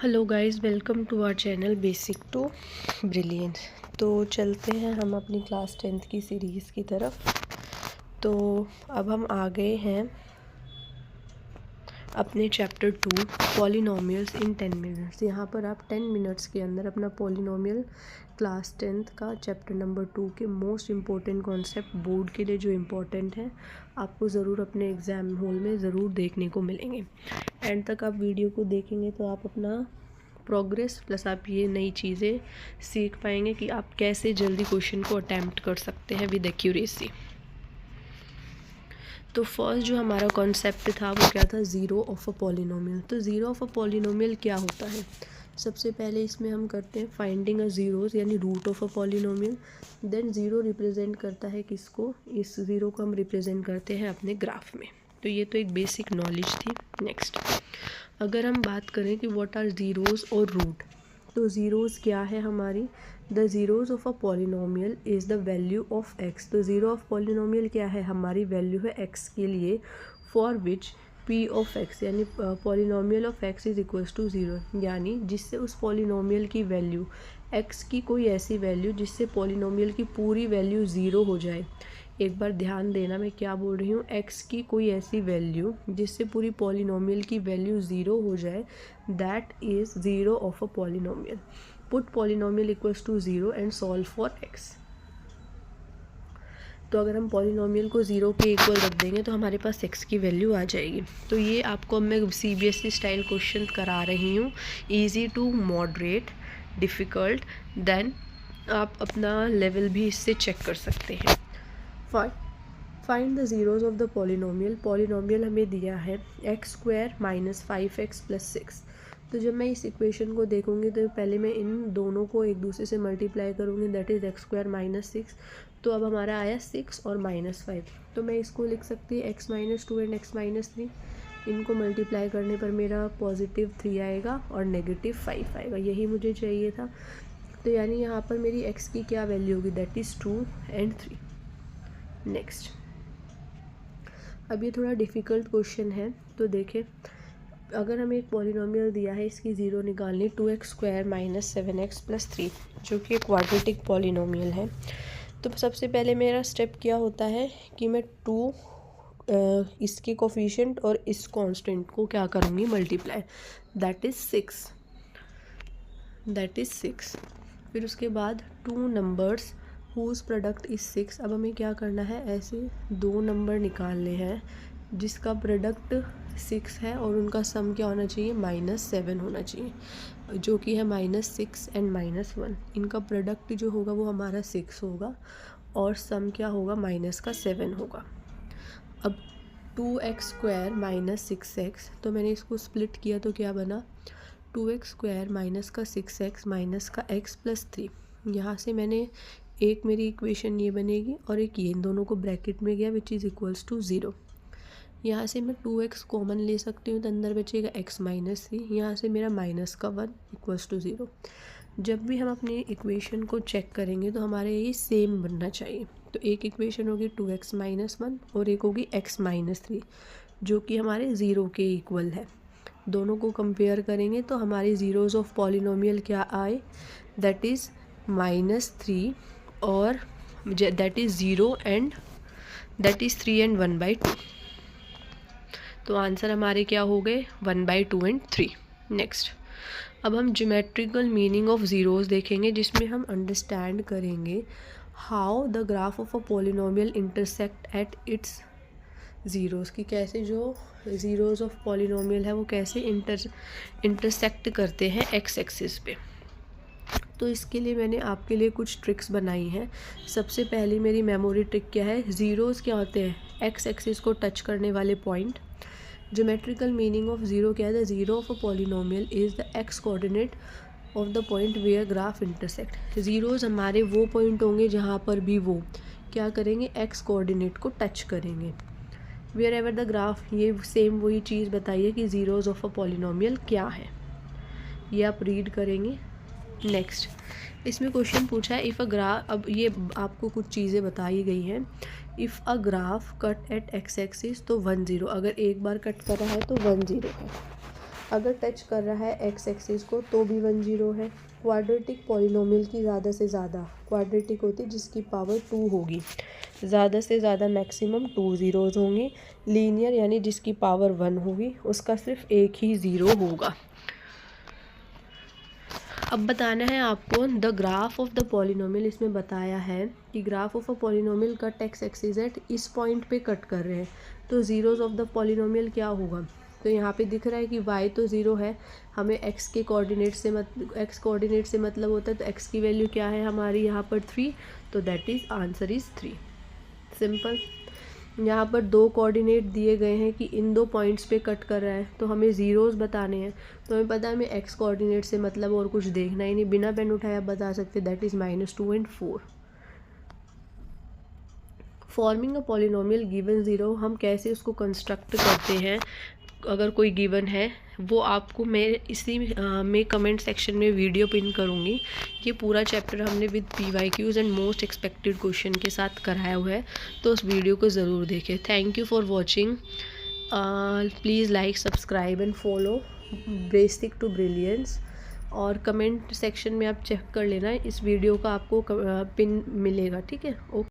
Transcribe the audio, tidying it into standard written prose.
Hello guys, welcome to our channel basic to brilliance. तो चलते हैं हम अपनी क्लास 10th की सीरीज़ की तरफ। तो अब हम आ गए हैं अपने चैप्टर 2 पॉलिनोमियल्स इन 10 मिनट्स। यहाँ पर आप 10 मिनट्स के अंदर अपना पॉलिनोमियल क्लास 10th का चैप्टर नंबर 2 के मोस्ट इम्पॉर्टेंट कॉन्सेप्ट बोर्ड के लिए जो इम्पोर्टेंट है आपको ज़रूर अपने एग्ज़ाम हॉल में ज़रूर देखने को मिलेंगे। एंड तक आप वीडियो को देखेंगे तो आप अपना प्रोग्रेस प्लस आप ये नई चीज़ें सीख पाएंगे कि आप कैसे जल्दी क्वेश्चन को अटैम्प्ट कर सकते हैं विद एक्यूरेसी। तो फर्स्ट जो हमारा कॉन्सेप्ट था वो क्या था, ज़ीरो ऑफ अ पॉलिनोमियल। तो ज़ीरो ऑफ अ पॉलिनोमियल क्या होता है, सबसे पहले इसमें हम करते हैं फाइंडिंग अ ज़ीरोज़ यानी root of a polynomial. Then zero represent करता है किसको, इस ज़ीरो को हम रिप्रेजेंट करते हैं अपने ग्राफ में। तो ये तो एक बेसिक नॉलेज थी। नेक्स्ट अगर हम बात करें कि व्हाट आर ज़ीरोज़ और रूट, तो ज़ीरोज़ क्या है हमारी, the zeros of a polynomial is the value of x. तो ज़ीरो ऑफ पॉलिनोमियल क्या है, हमारी वैल्यू है एक्स के लिए, for which p of x यानी polynomial of x is equals to zero, यानी जिससे उस पॉलिनोमियल की वैल्यू एक्स की कोई ऐसी वैल्यू जिससे पॉलिनोमियल की पूरी वैल्यू ज़ीरो हो जाए। एक बार ध्यान देना मैं क्या बोल रही हूँ, एक्स की कोई ऐसी वैल्यू जिससे पूरी पॉलिनोमियल की वैल्यू ज़ीरो हो जाए, that is zero of a polynomial. Put polynomial equals to zero and solve for X. तो अगर हम पॉलिनोमियल को ज़ीरो के इक्वल रख देंगे तो हमारे पास एक्स की वैल्यू आ जाएगी। तो ये आपको मैं CBSE स्टाइल क्वेश्चन करा रही हूँ, easy to moderate difficult, then आप अपना लेवल भी इससे चेक कर सकते हैं। Find the zeros of the polynomial. Polynomial हमें दिया है x square minus 5x plus 6। तो जब मैं इस इक्वेशन को देखूंगी तो पहले मैं इन दोनों को एक दूसरे से मल्टीप्लाई करूंगी, that is x square minus 6। तो अब हमारा आया 6 और माइनस 5। तो मैं इसको लिख सकती हूँ x minus 2 and x minus 3। इनको मल्टीप्लाई करने पर मेरा पॉजिटिव 3 आएगा और नेगेटिव 5 आएगा, यही मुझे चाहिए था। तो यानी यहाँ पर मेरी x की क्या वैल्यू होगी, दैट इज़ 2 एंड 3। नेक्स्ट अब ये थोड़ा डिफ़िकल्ट क्वेश्चन है। तो देखें, अगर हमें एक पॉलिनोमियल दिया है, इसकी ज़ीरो निकालनी, 2x square minus 7x plus 3, जो कि एक क्वाड्रेटिक पॉलिनोमियल है। तो सबसे पहले मेरा स्टेप क्या होता है कि मैं इसके कोफिशिएंट और इस कांस्टेंट को क्या करूँगी, मल्टीप्लाई, दैट इज़ 6। फिर उसके बाद two numbers whose product is 6। अब हमें क्या करना है, ऐसे दो नंबर निकालने हैं जिसका प्रोडक्ट 6 है और उनका सम क्या होना चाहिए, -7 होना चाहिए, जो कि है -6 एंड -1। इनका प्रोडक्ट जो होगा वो हमारा 6 होगा और सम क्या होगा, -7 होगा। अब 2x स्क्वायर माइनस 6x, तो मैंने इसको स्प्लिट किया तो क्या बना, 2x स्क्वायर माइनस का 6x माइनस का x प्लस 3। यहाँ से मैंने एक मेरी इक्वेशन ये बनेगी और एक ये, इन दोनों को ब्रैकेट में गया विच इज़ इक्वल्स टू 0। यहाँ से मैं 2x कॉमन ले सकती हूँ तो अंदर बचेगा x माइनस 3। यहाँ से मेरा माइनस का 1 इक्वल्स टू 0। जब भी हम अपनी इक्वेशन को चेक करेंगे तो हमारे ये सेम बनना चाहिए। तो एक इक्वेशन होगी 2x माइनस 1 और एक होगी x माइनस 3, जो कि हमारे 0 के इक्वल है। दोनों को कंपेयर करेंगे तो हमारी ज़ीरोज़ ऑफ पॉलिनोमियल क्या आए, दैट इज़ -3 और that is 0 and that is 3 and 1/2। तो आंसर हमारे क्या हो गए, 1/2 एंड 3। नेक्स्ट अब हम ज्योमेट्रिकल मीनिंग ऑफ ज़ीरोज़ देखेंगे, जिसमें हम अंडरस्टैंड करेंगे how the graph of a polynomial intersect at its zeros, की कैसे जो ज़ीरोज़ ऑफ पॉलिनोमियल है वो कैसे इंटरसेक्ट करते हैं एक्स एक्सिस पे। तो इसके लिए मैंने आपके लिए कुछ ट्रिक्स बनाई हैं। सबसे पहली मेरी मेमोरी ट्रिक क्या है, ज़ीरोज़ क्या होते हैं, एक्स एक्सिस को टच करने वाले point. Geometrical meaning of zero क्या है, the zero of a polynomial is the X coordinate of the point where graph intersect. Zeros हमारे वो पॉइंट होंगे जहाँ पर भी वो क्या करेंगे, एक्स कोऑर्डिनेट को टच करेंगे। वेयर एवर द ग्राफ, ये सेम वही चीज़ बताइए कि ज़ीरोज़ ऑफ अ पॉलिनोमियल क्या है, ये आप रीड करेंगे। नेक्स्ट इसमें क्वेश्चन पूछा है, इफ़ अ ग्राफ, अब ये आपको कुछ चीज़ें बताई गई हैं। If a graph cut at X axis तो 1 0, अगर एक बार कट कर रहा है तो 1 0 है। अगर टच कर रहा है एक्स एक्सिस को तो भी 1 0 है। क्वाड्रेटिक पॉलिनोमियल की ज़्यादा से ज़्यादा, क्वाड्रेटिक होती है जिसकी पावर 2 होगी, ज़्यादा से ज़्यादा मैक्सिमम 2 ज़ीरोज़ होंगी। लीनियर यानी जिसकी पावर 1 होगी उसका सिर्फ एक ही ज़ीरो होगा। अब बताना है आपको the graph of the polynomial. इसमें बताया है कि graph of a polynomial cut x axis at इस पॉइंट पे कट कर रहे हैं, तो ज़ीरोज़ ऑफ द पॉलिनोमियल क्या होगा। तो यहाँ पे दिख रहा है कि y तो ज़ीरो है, हमें x के कोऑर्डिनेट से x कोऑर्डिनेट से मतलब होता है, तो x की वैल्यू क्या है हमारी यहाँ पर 3, तो that is answer is 3। Simple. यहाँ पर 2 कोऑर्डिनेट दिए गए हैं कि इन 2 पॉइंट्स पे कट कर रहा है, तो हमें ज़ीरोज़ बताने हैं। तो हमें पता है हमें एक्स कोऑर्डिनेट से मतलब और कुछ देखना ही नहीं, बिना पेन उठाए आप बता सकते that is -2 and 4। Forming a polynomial given zero, हम कैसे उसको कंस्ट्रक्ट करते हैं अगर कोई गिवन है, वो आपको मैं इसी में कमेंट सेक्शन में वीडियो पिन करूँगी। ये पूरा चैप्टर हमने with PYQs and most expected question के साथ कराया हुआ है, तो उस वीडियो को ज़रूर देखें। Thank you for watching. Please like, subscribe and follow basic to brilliance. और कमेंट सेक्शन में आप चेक कर लेना, इस वीडियो का आपको पिन मिलेगा, ठीक है। ओके।